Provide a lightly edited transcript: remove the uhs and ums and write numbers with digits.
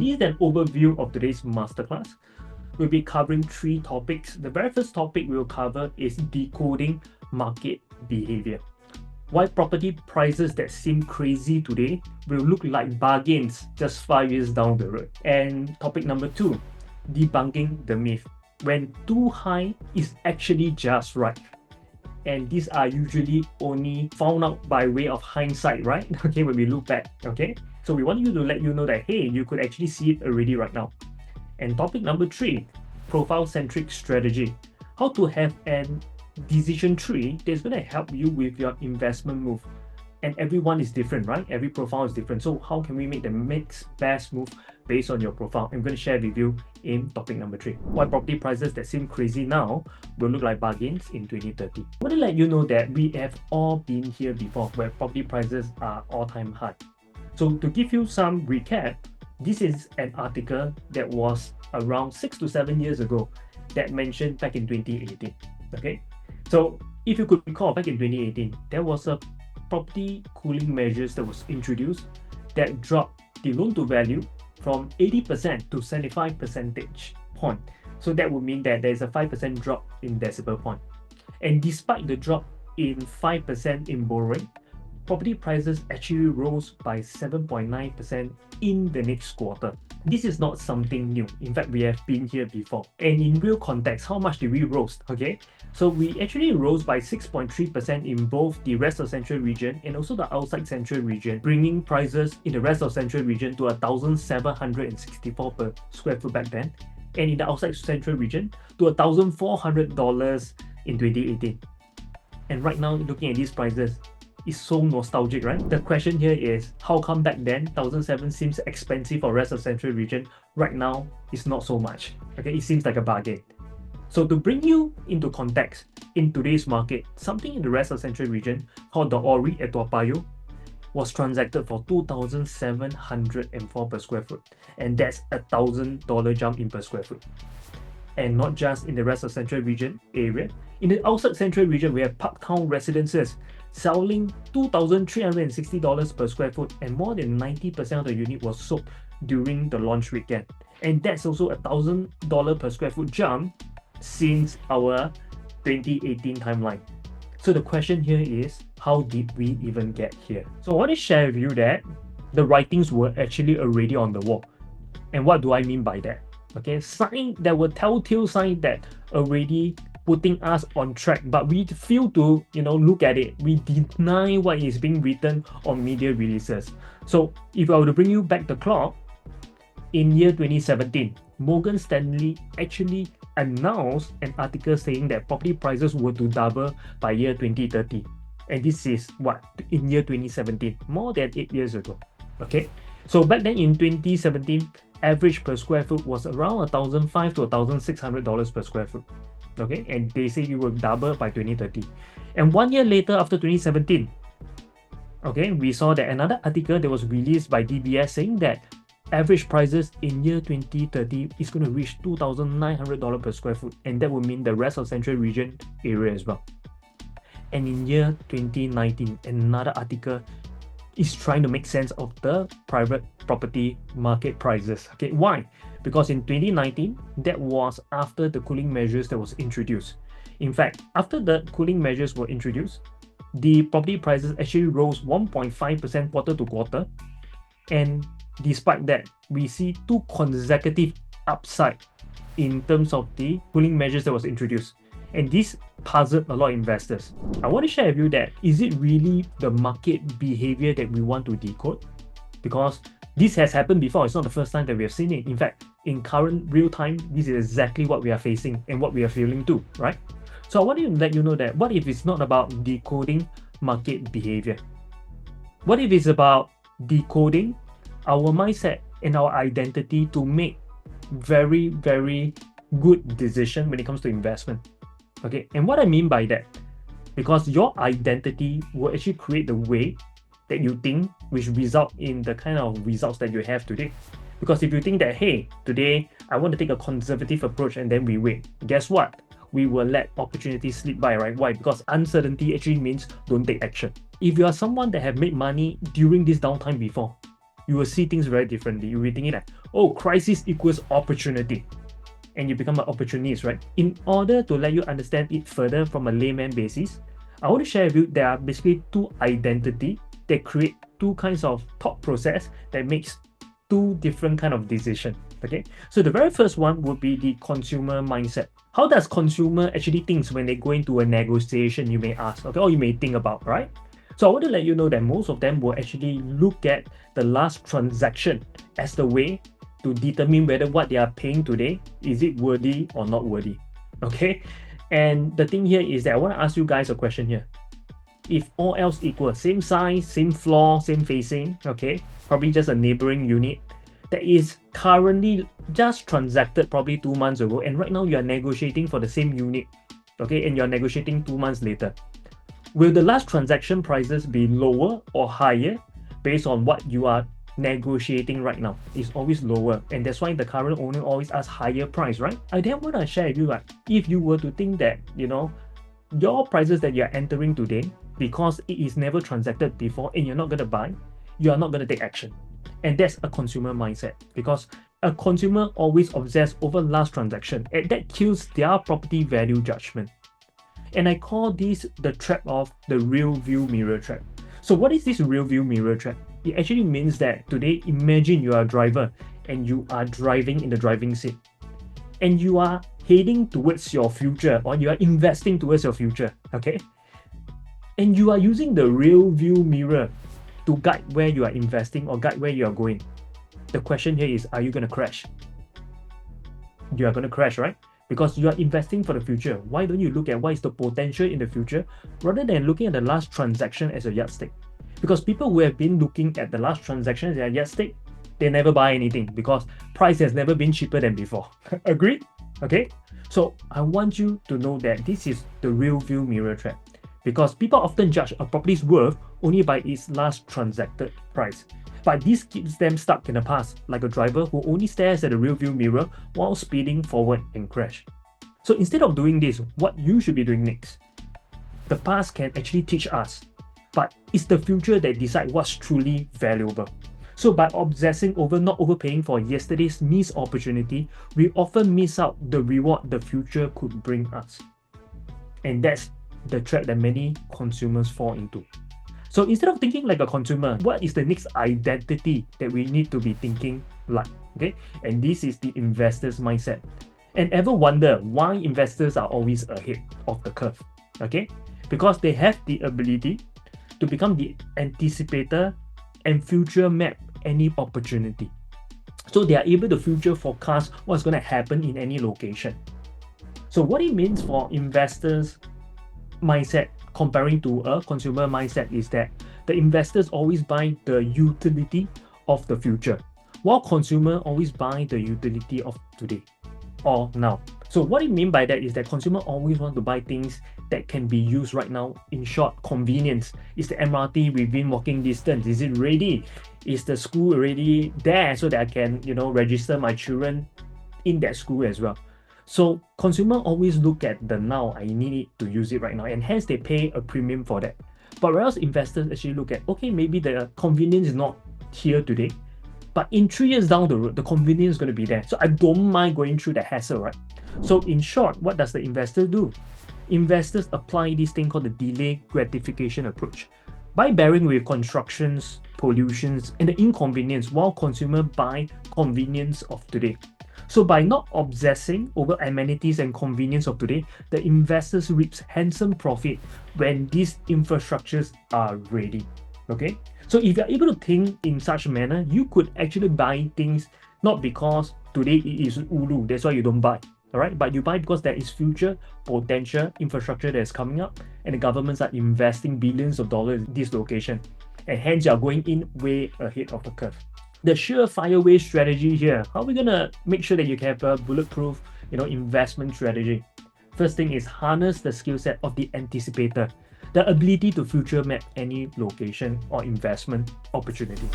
this is an overview of today's masterclass. We'll be covering 3 topics. The very first topic we'll cover is decoding market behavior. Why property prices that seem crazy today will look like bargains just 5 years down the road. And topic number 2, debunking the myth. When too high is actually just right. And these are usually only found out by way of hindsight, right? Okay, when we look back, okay? So we want you to let you know that, hey, you could actually see it already right now. And topic number 3, profile-centric strategy. How to have an decision tree that's going to help you with your investment move. And everyone is different, right? Every profile is different. So how can we make the next best move based on your profile? I'm going to share with you in topic number 3. Why property prices that seem crazy now will look like bargains in 2030. I want to let you know that we have all been here before where property prices are all-time high. So to give you some recap, this is an article that was around 6 to 7 years ago that mentioned back in 2018. Okay, so if you could recall, back in 2018, there was a property cooling measures that was introduced that dropped the loan to value from 80% to 75 percentage point. So that would mean that there's a 5% drop in decimal point. And despite the drop in 5% in borrowing, property prices actually rose by 7.9% in the next quarter. This is not something new. In fact, we have been here before. And in real context, how much did we rose? Okay, so we actually rose by 6.3% in both the rest of central region and also the outside central region, bringing prices in the rest of central region to 1,764 per square foot back then, and in the outside central region to $1,400 in 2018. And right now, looking at these prices, is so nostalgic, right? The question here is, how come back then 1,007 seems expensive for rest of central region? Right now, it's not so much. Okay, it seems like a bargain. So to bring you into context, in today's market, something in the rest of central region called the Ori at Toa Payoh was transacted for 2,704 per square foot, and that's $1,000 jump in per square foot. And not just in the rest of central region area, in the outside central region, we have Parktown residences selling $2,360 per square foot, and more than 90% of the unit was sold during the launch weekend. And that's also $1,000 per square foot jump since our 2018 timeline. So the question here is, how did we even get here? So I want to share with you that the writings were actually already on the wall. And what do I mean by that? Okay, sign that were telltale signs that already putting us on track, but we fail to look at it. We deny what is being written on media releases. So if I were to bring you back the clock, in year 2017, Morgan Stanley actually announced an article saying that property prices were to double by year 2030. And this is what, in year 2017, more than 8 years ago. Okay, so back then in 2017, average per square foot was around $1,500 to $1,600 per square foot. Okay, and they say it will double by 2030. And 1 year later, after 2017, okay, we saw that another article that was released by DBS saying that average prices in year 2030 is going to reach $2,900 per square foot, and that will mean the rest of central region area as well. And in year 2019, another article is trying to make sense of the private property market prices. Okay, why? Because in 2019, that was after the cooling measures that was introduced. In fact, after the cooling measures were introduced, the property prices actually rose 1.5% quarter to quarter. And despite that, we see 2 consecutive upside in terms of the cooling measures that was introduced. And this puzzled a lot of investors. I want to share with you that, is it really the market behavior that we want to decode? Because this has happened before. It's not the first time that we have seen it. In fact, in current real time, this is exactly what we are facing and what we are feeling too, right? So I want to let you know that, what if it's not about decoding market behavior? What if it's about decoding our mindset and our identity to make very, very good decision when it comes to investment? Okay, and what I mean by that, because your identity will actually create the way that you think, which result in the kind of results that you have today. Because if you think that, hey, today I want to take a conservative approach and then we wait, guess what? We will let opportunities slip by, right? Why? Because uncertainty actually means don't take action. If you are someone that have made money during this downtime before, you will see things very differently. You will be thinking that, oh, crisis equals opportunity, and you become an opportunist, right? In order to let you understand it further from a layman basis, I want to share with you there are basically two identity that create two kinds of thought process that makes two different kind of decision. Okay, so the very first one would be the consumer mindset. How does consumer actually thinks when they go into a negotiation, you may ask, okay, or you may think about, right? So I want to let you know that most of them will actually look at the last transaction as the way to determine whether what they are paying today, is it worthy or not worthy. Okay, and the thing here is that I want to ask you guys a question here. If all else equal, same size, same floor, same facing, okay, probably just a neighboring unit that is currently just transacted probably 2 months ago, and right now you are negotiating for the same unit, okay, and you're negotiating 2 months later. Will the last transaction prices be lower or higher based on what you are negotiating right now? It's always lower, and that's why the current owner always asks higher price, right? I then want to share with you, like, if you were to think that, your prices that you're entering today, because it is never transacted before and you're not going to buy, you are not going to take action. And that's a consumer mindset, because a consumer always obsess over last transaction, and that kills their property value judgment. And I call this the trap of the real view mirror trap. So what is this real view mirror trap? It actually means that today, imagine you are a driver and you are driving in the driving seat, and you are heading towards your future, or you are investing towards your future, okay? And you are using the real view mirror to guide where you are investing or guide where you are going. The question here is, are you going to crash? You are going to crash, right? Because you are investing for the future. Why don't you look at what is the potential in the future rather than looking at the last transaction as a yardstick? Because people who have been looking at the last transaction as a yardstick, they never buy anything because price has never been cheaper than before. Agreed? Okay? So I want you to know that this is the real view mirror trap, because people often judge a property's worth only by its last transacted price. But this keeps them stuck in the past, like a driver who only stares at the rear view mirror while speeding forward and crash. So instead of doing this, what you should be doing next? The past can actually teach us, but it's the future that decides what's truly valuable. So by obsessing over not overpaying for yesterday's missed opportunity, we often miss out the reward the future could bring us. And that's the trap that many consumers fall into. So instead of thinking like a consumer, what is the next identity that we need to be thinking like? Okay, and this is the investor's mindset. And ever wonder why investors are always ahead of the curve? Okay, because they have the ability to become the anticipator and future map any opportunity. So they are able to future forecast what's going to happen in any location. So what it means for investors mindset comparing to a consumer mindset is that the investors always buy the utility of the future, while consumer always buy the utility of today or now. So what it mean by that is that consumer always want to buy things that can be used right now. In short, convenience. Is the MRT within walking distance? Is it ready? Is the school already there so that I can, register my children in that school as well? So consumer always look at the now, I need it to use it right now, and hence they pay a premium for that. But whereas investors actually look at, okay, maybe the convenience is not here today, but in 3 years down the road, the convenience is going to be there. So I don't mind going through the hassle, right? So in short, what does the investor do? Investors apply this thing called the delay gratification approach by bearing with constructions, pollutions, and the inconvenience, while consumer buy convenience of today. So by not obsessing over amenities and convenience of today, the investors reaps handsome profit when these infrastructures are ready. Okay? So if you're able to think in such a manner, you could actually buy things not because today it is ulu, that's why you don't buy. Alright, but you buy because there is future potential infrastructure that is coming up, and the governments are investing billions of dollars in this location, and hence you are going in way ahead of the curve. The surefire way strategy here, how are we gonna make sure that you can have a bulletproof, investment strategy? First thing is harness the skill set of the anticipator, the ability to future map any location or investment opportunity.